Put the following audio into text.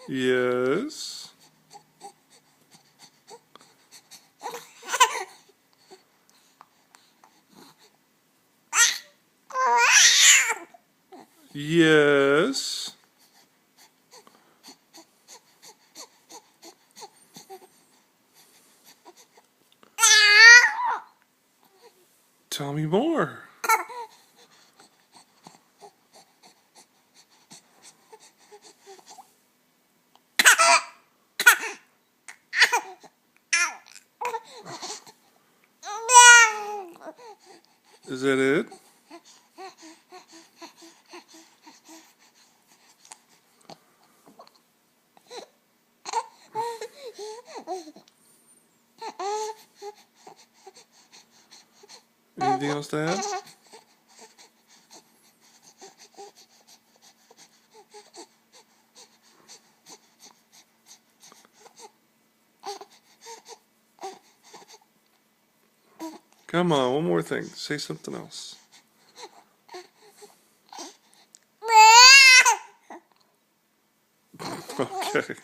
Yes. Yes. Tell me more. Is that it? Anything else to add? Come on, one more thing. Say something else. Okay.